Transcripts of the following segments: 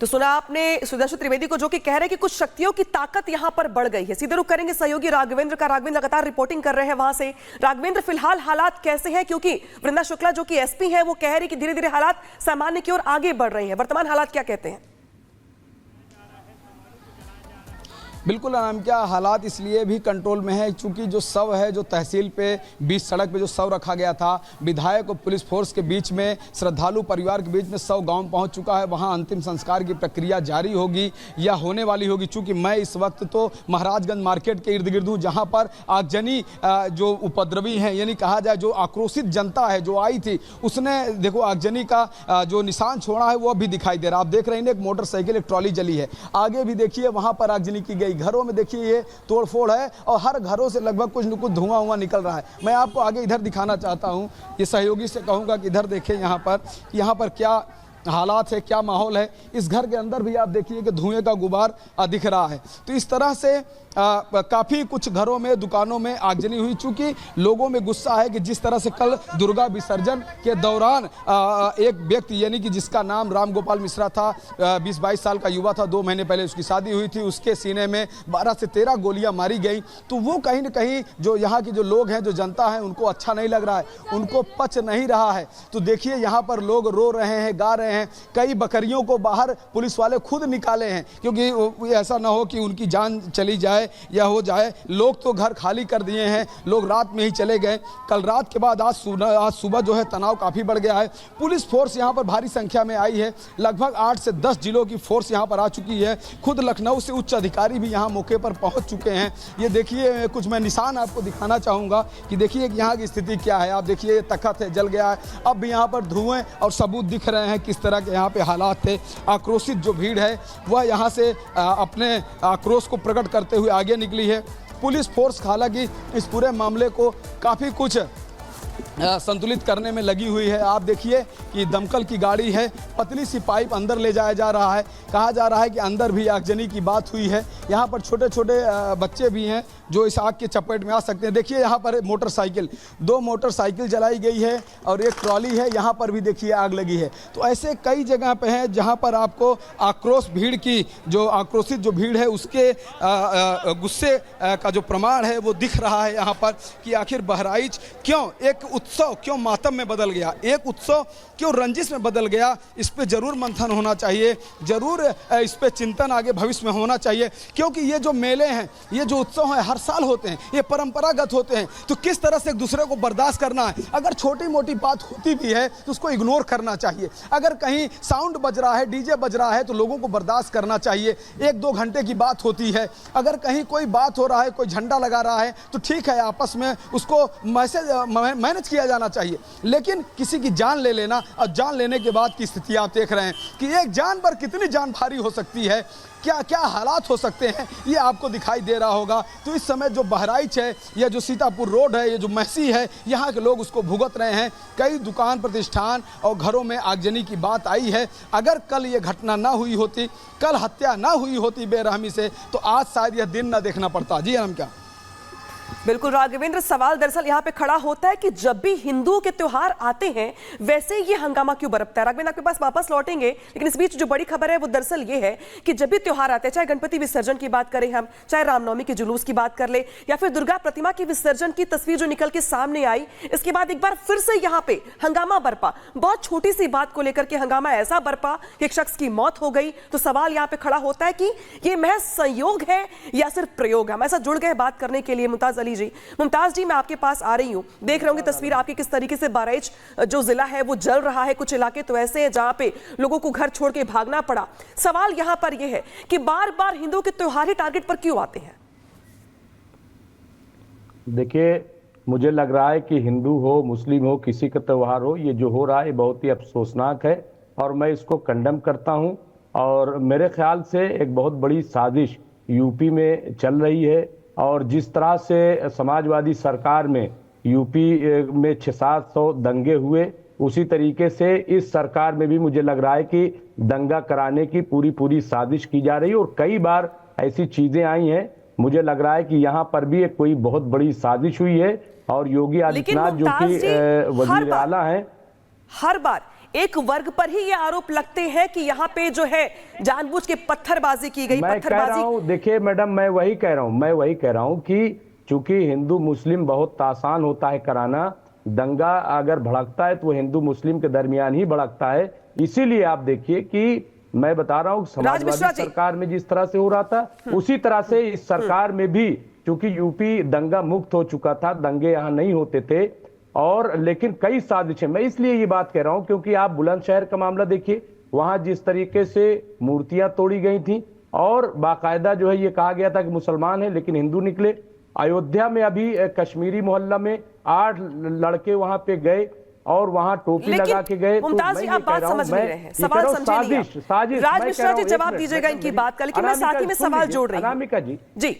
तो सुना आपने सुदर्शन त्रिवेदी को, जो कि कह रहे हैं कि कुछ शक्तियों की ताकत यहां पर बढ़ गई है। सीधे रुख करेंगे सहयोगी राघवेंद्र का। राघवेंद्र लगातार रिपोर्टिंग कर रहे हैं वहां से। राघवेंद्र, फिलहाल हालात कैसे हैं? क्योंकि वृंदा शुक्ला जो कि एसपी है वो कह रही कि धीरे धीरे हालात सामान्य की ओर आगे बढ़ रहे हैं। वर्तमान हालात क्या कहते हैं? बिल्कुल अनामिका, हालात इसलिए भी कंट्रोल में है क्योंकि जो शव है, जो तहसील पे बीच सड़क पे जो शव रखा गया था, विधायक और पुलिस फोर्स के बीच में, श्रद्धालु परिवार के बीच में शव गांव पहुंच चुका है। वहां अंतिम संस्कार की प्रक्रिया जारी होगी या होने वाली होगी। चूंकि मैं इस वक्त तो महाराजगंज मार्केट के इर्द गिर्द हूँ, जहाँ पर आगजनी जो उपद्रवी हैं, यानी कहा जाए जो आक्रोशित जनता है जो आई थी, उसने देखो आगजनी का जो निशान छोड़ा है वो भी दिखाई दे रहा है। आप देख रहे हैं, एक मोटरसाइकिल, एक ट्रॉली जली है। आगे भी देखिए वहाँ पर आगजनी की गई। घरों में देखिए ये तोड़फोड़ है और हर घरों से लगभग कुछ न कुछ धुआं निकल रहा है। मैं आपको आगे इधर दिखाना चाहता हूं। ये सहयोगी से कहूंगा कि इधर देखें, यहाँ पर क्या हालात है, क्या माहौल है। इस घर के अंदर भी आप देखिए कि धुएं का गुबार दिख रहा है। तो इस तरह से काफ़ी कुछ घरों में, दुकानों में आगजनी हुई। चूँकि लोगों में गुस्सा है कि जिस तरह से कल दुर्गा विसर्जन के दौरान एक व्यक्ति, यानी कि जिसका नाम राम गोपाल मिश्रा था, 20-22 साल का युवा था, 2 महीने पहले उसकी शादी हुई थी, उसके सीने में 12 से 13 गोलियां मारी गई। तो वो कहीं न कहीं जो यहाँ के जो लोग हैं, जो जनता है, उनको अच्छा नहीं लग रहा है, उनको पच नहीं रहा है। तो देखिए यहाँ पर लोग रो रहे हैं, गा रहे हैं। कई बकरियों को बाहर पुलिस वाले खुद निकाले हैं क्योंकि ऐसा ना हो कि उनकी जान चली जाए या हो जाए। लोग तो घर खाली कर दिए हैं, लोग रात में ही चले गए। कल रात के बाद आज सुबह जो है तनाव काफ़ी बढ़ गया है। पुलिस फोर्स यहाँ पर भारी संख्या में आई है। लगभग 8 से 10 जिलों की फोर्स यहाँ पर आ चुकी है। खुद लखनऊ से उच्च अधिकारी भी यहाँ मौके पर पहुँच चुके हैं। ये देखिए, कुछ मैं निशान आपको दिखाना चाहूँगा कि देखिए यहाँ की स्थिति क्या है। आप देखिए ये तख्त है, जल गया है। अब भी यहाँ पर धुएँ और सबूत दिख रहे हैं किस तरह के यहाँ पे हालात थे। आक्रोशित जो भीड़ है वह यहाँ से अपने आक्रोश को प्रकट करते हुए आगे निकली है। पुलिस फोर्स हालांकि इस पूरे मामले को काफ़ी कुछ संतुलित करने में लगी हुई है। आप देखिए कि दमकल की गाड़ी है, पतली सी पाइप अंदर ले जाया जा रहा है। कहा जा रहा है कि अंदर भी आगजनी की बात हुई है। यहाँ पर छोटे छोटे बच्चे भी हैं जो इस आग के चपेट में आ सकते हैं। देखिए यहाँ पर मोटरसाइकिल, 2 मोटरसाइकिल जलाई गई है और एक ट्रॉली है, यहाँ पर भी देखिए आग लगी है। तो ऐसे कई जगह पे हैं जहाँ पर आपको आक्रोश भीड़ की, जो आक्रोशित जो भीड़ है उसके गुस्से का जो प्रमाण है वो दिख रहा है यहाँ पर कि आखिर बहराइच क्यों एक उत्सव, क्यों मातम में बदल गया, एक उत्सव क्यों रंजिश में बदल गया। इस पे जरूर मंथन होना चाहिए, जरूर इस पे चिंतन आगे भविष्य में होना चाहिए। क्योंकि ये जो मेले हैं, ये जो उत्सव हैं, हर साल होते हैं, ये परंपरागत होते हैं। तो किस तरह से एक दूसरे को बर्दाश्त करना है। अगर छोटी मोटी बात होती भी है तो उसको इग्नोर करना चाहिए। अगर कहीं साउंड बज रहा है, डीजे बज रहा है, तो लोगों को बर्दाश्त करना चाहिए। 1-2 घंटे की बात होती है। अगर कहीं कोई बात हो रहा है, कोई झंडा लगा रहा है, तो ठीक है, आपस में उसको मैनेज किया जाना चाहिए। लेकिन किसी की जान ले लेना, और जान लेने के बाद की स्थिति आप देख रहे हैं कि एक जान पर कितनी जान भारी हो सकती है, क्या क्या हालात हो सकते हैं, ये आपको दिखाई दे रहा होगा। तो इस समय जो बहराइच है, या जो सीतापुर रोड है, ये जो महसी है, यहाँ के लोग उसको भुगत रहे हैं। कई दुकान, प्रतिष्ठान और घरों में आगजनी की बात आई है। अगर कल ये घटना ना हुई होती, कल हत्या ना हुई होती बेरहमी से, तो आज शायद यह दिन ना देखना पड़ता। जी हम क्या बिल्कुल राघवेंद्र, सवाल दरअसल यहाँ पे खड़ा होता है कि जब भी हिंदुओं के त्योहार आते हैं, वैसे ये हंगामा क्यों बरपता है? राघवेंद्र आपके पास वापस लौटेंगे, लेकिन इस बीच जो बड़ी खबर है वो दरअसल ये है कि जब भी त्योहार आते हैं, चाहे गणपति विसर्जन की बात करें हम, चाहे रामनवमी के जुलूस की बात कर ले, या फिर दुर्गा प्रतिमा की विसर्जन की तस्वीर जो निकल के सामने आई, इसके बाद एक बार फिर से यहाँ पे हंगामा बरपा। बहुत छोटी सी बात को लेकर के हंगामा ऐसा बरपा कि एक शख्स की मौत हो गई। तो सवाल यहाँ पे खड़ा होता है कि ये महज संयोग है या सिर्फ प्रयोग है? हम ऐसा जुड़ गए बात करने के लिए मुमताज अली जी। मुमताज जी, मैं आपके पास आ रही हूं। देख रहे होंगे तस्वीर आपकी किस तरीके से बहराइच जो जिला है वो जल रहा है। कुछ इलाके तो ऐसे हैं जहां पे लोगों को घर छोड़ के भागना पड़ा। सवाल यहां पर यह है कि बार बार हिंदुओं के त्योहार ही टारगेट पर क्यों आते हैं? देखिए, मुझे लग रहा है कि हिंदू हो, मुस्लिम हो, किसी का त्यौहार हो, ये जो हो रहा है बहुत ही अफसोसनाक है और मैं इसको कंडेम करता हूं। और मेरे ख्याल से एक बहुत बड़ी साजिश यूपी में चल रही है। और जिस तरह से समाजवादी सरकार में यूपी में 600-700 दंगे हुए, उसी तरीके से इस सरकार में भी मुझे लग रहा है कि दंगा कराने की पूरी साजिश की जा रही है। और कई बार ऐसी चीजें आई हैं, मुझे लग रहा है कि यहाँ पर भी एक कोई बहुत बड़ी साजिश हुई है। और योगी आदित्यनाथ जो कि वजीर आला हैं, हर बार एक वर्ग पर ही ये आरोप लगते हैं कि यहाँ पे जो है जानबूझ के पत्थरबाजी की गई। मैं कह रहा हूं, देखिए मैडम, मैं वही कह रहा हूं कि चूंकि हिंदू मुस्लिम बहुत आसान होता है कराना, दंगा अगर भड़कता है तो वो हिंदू मुस्लिम के दरमियान ही भड़कता है। इसीलिए आप देखिए कि मैं बता रहा हूं, समाजवादी सरकार में जिस तरह से हो रहा था उसी तरह से इस सरकार में भी, क्योंकि यूपी दंगा मुक्त हो चुका था, दंगे यहाँ नहीं होते थे। और लेकिन कई साजिशें, मैं इसलिए ये बात कह रहा हूं क्योंकि आप बुलंदशहर का मामला देखिए, वहां जिस तरीके से मूर्तियां तोड़ी गई थी और बाकायदा जो है ये कहा गया था कि मुसलमान है लेकिन हिंदू निकले। अयोध्या में अभी कश्मीरी मोहल्ला में 8 लड़के वहां पे गए और वहां टोपी लगा के गए। मुमताज जी, आप बात समझ नहीं रहे हैं, सवाल समझे नहीं आप। राज मिश्रा जी जवाब दीजिएगा इनकी बात का, लेकिन मैं साथ ही में सवाल जोड़ रही हूं। अनामिका जी, जी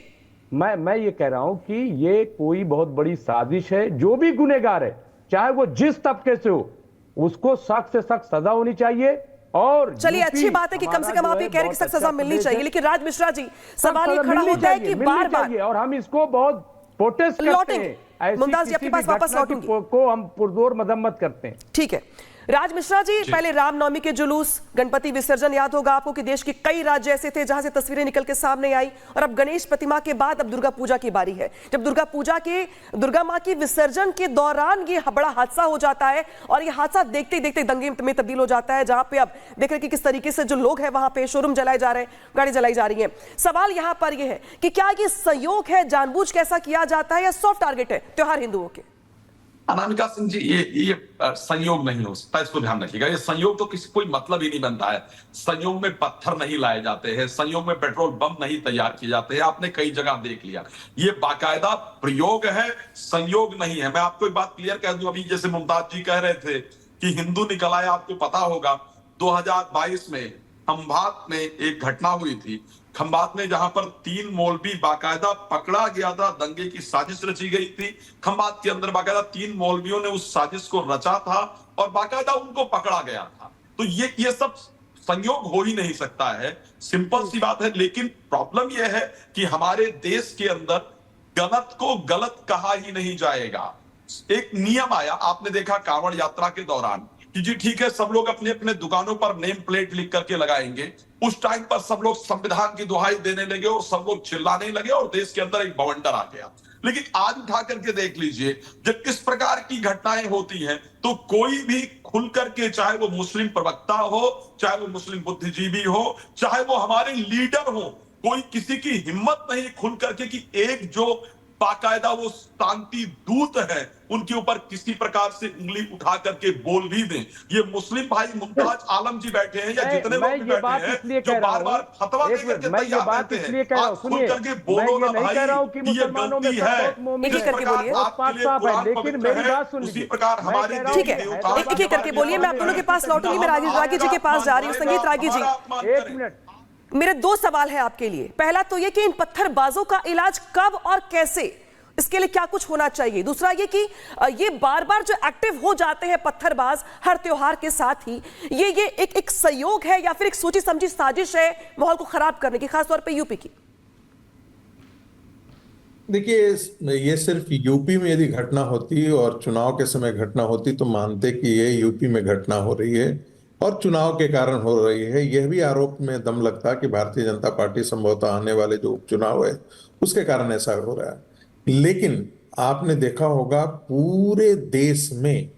मैं ये कह रहा हूं कि ये कोई बहुत बड़ी साजिश है। जो भी गुनहगार है, चाहे वो जिस तबके से हो, उसको सख्त से सख्त सजा होनी चाहिए। और चलिए, अच्छी बात है कि कम से कम आप ये कह रहे हैं कि सख्त सजा मिलनी चाहिए, लेकिन राज मिश्रा जी सवाल ये खड़ा होता है कि बार बार, और हम इसको बहुत प्रोटेस्ट करते हैं, मुमताज जी आपके पास वापस लौटूंगी, को हम पुरजोर मजम्मत करते हैं। ठीक है राज मिश्रा जी, पहले रामनवमी के जुलूस, गणपति विसर्जन, याद होगा आपको कि देश के कई राज्य ऐसे थे जहां से तस्वीरें निकल के सामने आई, और अब गणेश प्रतिमा के बाद अब दुर्गा पूजा की बारी है। जब दुर्गा मां की विसर्जन के दौरान ये बड़ा हादसा हो जाता है, और ये हादसा देखते ही देखते दंगे में तब्दील हो जाता है, जहां पे अब देख रहे हैं कि किस तरीके से जो लोग हैं वहां पे शोरूम जलाए जा रहे हैं, गाड़ी जलाई जा रही है। सवाल यहां पर यह है कि क्या ये संयोग है, जानबूझ कैसा किया जाता है, या सॉफ्ट टारगेट है त्योहार हिंदुओं के? अनामिका सिंह जी, ये संयोग नहीं हो सकता, इसको ध्यान रखिएगा। ये संयोग तो किसी कोई मतलब ही नहीं बनता है। संयोग में पत्थर नहीं लाए जाते हैं, संयोग में पेट्रोल बम नहीं तैयार किए जाते हैं। आपने कई जगह देख लिया, ये बाकायदा प्रयोग है, संयोग नहीं है। मैं आपको एक बात क्लियर कह दूं, अभी जैसे मुमताज जी कह रहे थे कि हिंदू निकल आए, आपको पता होगा 2022 में खंभात में एक घटना हुई थी। खंभात में जहां पर 3 मौलवी बाकायदा पकड़ा गया था, दंगे की साजिश रची गई थी। खंभात के अंदर बाकायदा 3 मौलवियों ने उस साजिश को रचा था और बाकायदा उनको पकड़ा गया था। तो ये सब संयोग हो ही नहीं सकता है, सिंपल सी बात है। लेकिन प्रॉब्लम यह है कि हमारे देश के अंदर गलत को गलत कहा ही नहीं जाएगा। एक नियम आया, आपने देखा कांवड़ यात्रा के दौरान कि जी ठीक है, सब लोग अपने अपने दुकानों पर नेम प्लेट लिख करके लगाएंगे। उस टाइम पर सब लोग संविधान की दुहाई देने लगे और सब लोग चिल्लाने लगे और देश के अंदर एक बवंडर आ गया। लेकिन आज उठा करके देख लीजिए, जब इस प्रकार की घटनाएं होती हैं तो कोई भी खुल करके, चाहे वो मुस्लिम प्रवक्ता हो, चाहे वो मुस्लिम बुद्धिजीवी हो, चाहे वो हमारे लीडर हो, कोई किसी की हिम्मत नहीं खुल करके कि एक जो बाकायदा वो शांति दूत है उनके ऊपर किसी प्रकार से उंगली उठा करके बोल भी दें। ये मुस्लिम भाई मुमताज आलम जी बैठे हैं या जितने लोग भी बैठे हैं जो बार बार फतवा दे करके तैयार रहते हैं, आज खुल करके बोलो ना भाई कि ये गलती है। एक करके बोलिए, लेकिन मेरी बात सुनिए, उसी प्रकार हमारे ठीक है, एक करके बोलिए। मैं आप दोनों के पास लौटूंगी, मैं रागी जी के पास जा रही हूँ। संगीत रागी जी, 1 मिनट, मेरे 2 सवाल है आपके लिए। पहला तो ये कि इन पत्थरबाजों का इलाज कब और कैसे, इसके लिए क्या कुछ होना चाहिए? दूसरा ये कि ये बार बार जो एक्टिव हो जाते हैं पत्थरबाज हर त्योहार के साथ ही, ये एक संयोग है या फिर एक सोची समझी साजिश है माहौल को खराब करने की, खासतौर पे यूपी की? देखिए, ये सिर्फ यूपी में यदि घटना होती और चुनाव के समय घटना होती तो मानते कि ये यूपी में घटना हो रही है और चुनाव के कारण हो रही है। यह भी आरोप में दम लगता कि भारतीय जनता पार्टी संभवतः आने वाले जो उपचुनाव है उसके कारण ऐसा हो रहा है। लेकिन आपने देखा होगा पूरे देश में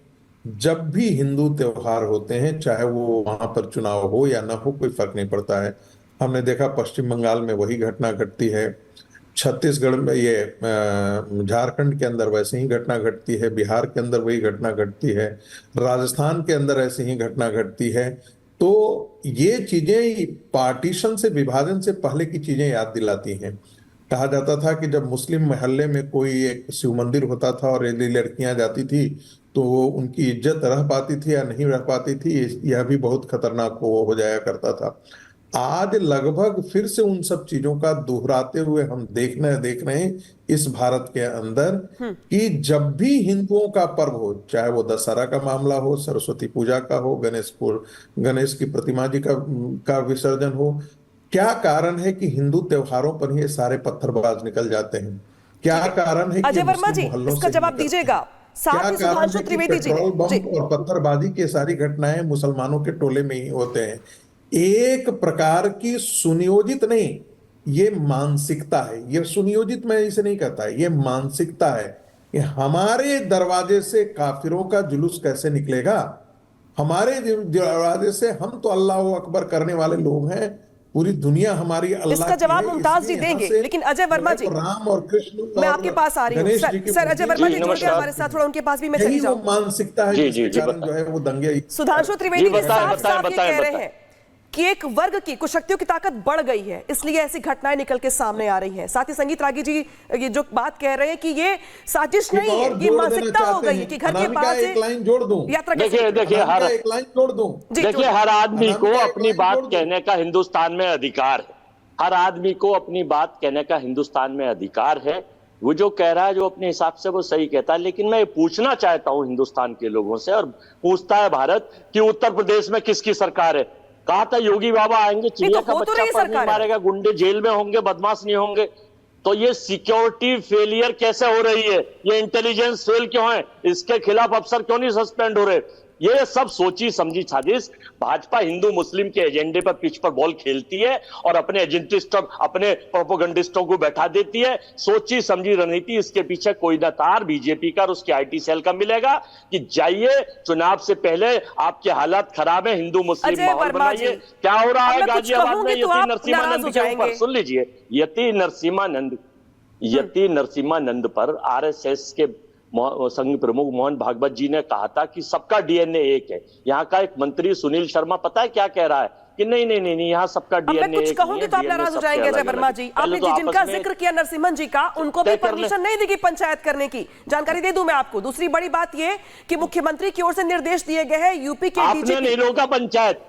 जब भी हिंदू त्योहार होते हैं, चाहे वो वहां पर चुनाव हो या ना हो, कोई फर्क नहीं पड़ता है। हमने देखा पश्चिम बंगाल में वही घटना घटती है, छत्तीसगढ़ में, ये झारखंड के अंदर वैसे ही घटना घटती है, बिहार के अंदर वही घटना घटती है, राजस्थान के अंदर ऐसी ही घटना घटती है। तो ये चीजें पार्टीशन से, विभाजन से पहले की चीजें याद दिलाती हैं। कहा जाता था कि जब मुस्लिम मोहल्ले में कोई एक शिव मंदिर होता था और यदि लड़कियां जाती थी तो उनकी इज्जत रह पाती थी या नहीं रह पाती थी, यह भी बहुत खतरनाक हो जाया करता था। आज लगभग फिर से उन सब चीजों का दोहराते हुए हम देख रहे हैं इस भारत के अंदर कि जब भी हिंदुओं का पर्व हो, चाहे वो दशहरा का मामला हो, सरस्वती पूजा का हो, गणेश की प्रतिमा जी का विसर्जन हो, क्या कारण है कि हिंदू त्योहारों पर ये सारे पत्थरबाज निकल जाते हैं? क्या कारण है कि अजय वर्मा जी, इसका जवाब दीजिएगा। साथ क्या ही कारण सुधांशु है कि त्रिवेदी जी पेट्रोल जी बम और पत्थरबाजी की सारी घटनाएं मुसलमानों के टोले में ही होते हैं? एक प्रकार की सुनियोजित नहीं, ये मानसिकता है। ये सुनियोजित मैं इसे नहीं कहता, ये मानसिकता है कि हमारे दरवाजे से काफिरों का जुलूस कैसे निकलेगा, हमारे दरवाजे से, हम तो अल्लाह अकबर करने वाले लोग हैं, पूरी दुनिया हमारी अल्लाह इसका की जवाब है, मुमताज जी इसलिए यहाँ देंगे, से लेकिन अजय जो वर्मा है जी, वो राम और कृष्ण मैं और आपके पास आ रही हूँ। गणेश जी की सर अजय वर्मा जी जुड़ गए नमस्कार। हमारे साथ, थोड़ा उनके पास भी मैं यही चली वो जाऊं। मानसिकता है जी, जिसके जी, कारण जो है वो दंगे सुधांशु त्रिवेदी जी बताएं, साफ बताएं, साफ ये बताएं, कह रहे बताएं। हैं कि एक वर्ग की कुछ शक्तियों की ताकत बढ़ गई है, इसलिए ऐसी घटनाएं निकल के सामने आ रही हैं। साथ ही संगीत रागी जी ये जो बात कह रहे हैं कि ये साजिश एक नहीं है, और ये जोड़ देना मानसिकता हो चाहते गई है हैं। कि घर के अनामिका पास एक लाइन जोड़ दूं। यात्रा कैसे देखिए निकले? देखिए अनामिका एक लाइन जोड़ दूं। जी, देखिए जोड़िए। हर आदमी को अनामिका एक अपनी लाइन बात जोड़ दूं। कहने का हिंदुस्तान में अधिकार है। हर आदमी को अपनी बात कहने का हिंदुस्तान में अधिकार है। वो जो कह रहा है जो अपने हिसाब से वो सही कहता है, लेकिन मैं ये पूछना चाहता हूं हिंदुस्तान के लोगों से, और पूछता है भारत कि उत्तर प्रदेश में किसकी सरकार है? कहा था योगी बाबा आएंगे, चिड़िया तो का हो तो बच्चा रही पर नहीं सरकार है। मारेगा, गुंडे जेल में होंगे, बदमाश नहीं होंगे। तो ये सिक्योरिटी फेलियर कैसे हो रही है? ये इंटेलिजेंस फेल क्यों है? इसके खिलाफ अफसर क्यों नहीं सस्पेंड हो रहे? ये सब सोची समझी साजिश भाजपा हिंदू मुस्लिम के एजेंडे पर पिच पर बॉल खेलती है और अपने एजेंटिस्ट और अपने प्रोपोगंडिस्टों को बैठा देती है। सोची समझी रणनीति, इसके पीछे कोई ना तार बीजेपी का और उसके आईटी सेल का मिलेगा कि जाइए चुनाव से पहले आपके हालात खराब है, हिंदू मुस्लिम अजय माहौल वर्मा जी, बनाइए। क्या हो रहा अब है मैं कुछ गाजियाबाद में? कहूंगी तो यति आप नरसिम्हानंद नाराज हो के ऊपर, जाएंगे। सुन लीजिए, यति नरसिम्हानंद पर आरएसएस के संघ प्रमुख मोहन भागवत जी ने कहा था कि सबका डीएनए एक है। यहाँ का एक मंत्री सुनील शर्मा पता है क्या कह रहा है कि नहीं नहीं नहीं, यहाँ सबका अब मैं डीएनए कुछ एक कहूंगी तो आप नाराज हो जाएंगे अजय वर्मा जी। आपने जिनका जिक्र किया नरसिम्हन जी का, उनको भी तय कर ले। परमिशन नहीं दी पंचायत करने की। जानकारी दे दूं मैं आपको। दूसरी बड़ी बात ये कि मुख्यमंत्री की ओर से निर्देश दिए गए हैं यूपी के आपने डीजीपी। नहीं रोका पंचायत,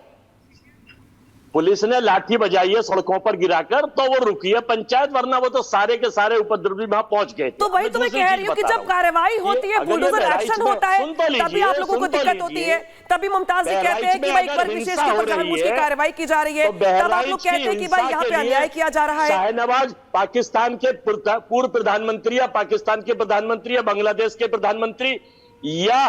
पुलिस ने लाठी बजाई है सड़कों पर गिराकर, तो वो रुकी है पंचायत, वरना वो तो सारे के सारे उपद्रवी वहां पहुंच गए थे। तो वही तो मैं कह रही हूँ कि जब कार्रवाई होती है, बुलडोजर एक्शन होता है, तभी आप लोगों को दिक्कत होती है। तभी मुमताज जी कहते हैं कि भाई एक वर्ग विशेष के ऊपर जानबूझ के कार्रवाई की जा रही है, तब आप लोग कहते हैं कि भाई यहाँ पे अन्याय किया जा रहा है। शाहनवाज पाकिस्तान के पूर्व प्रधानमंत्री या पाकिस्तान के प्रधानमंत्री या बांग्लादेश के प्रधानमंत्री या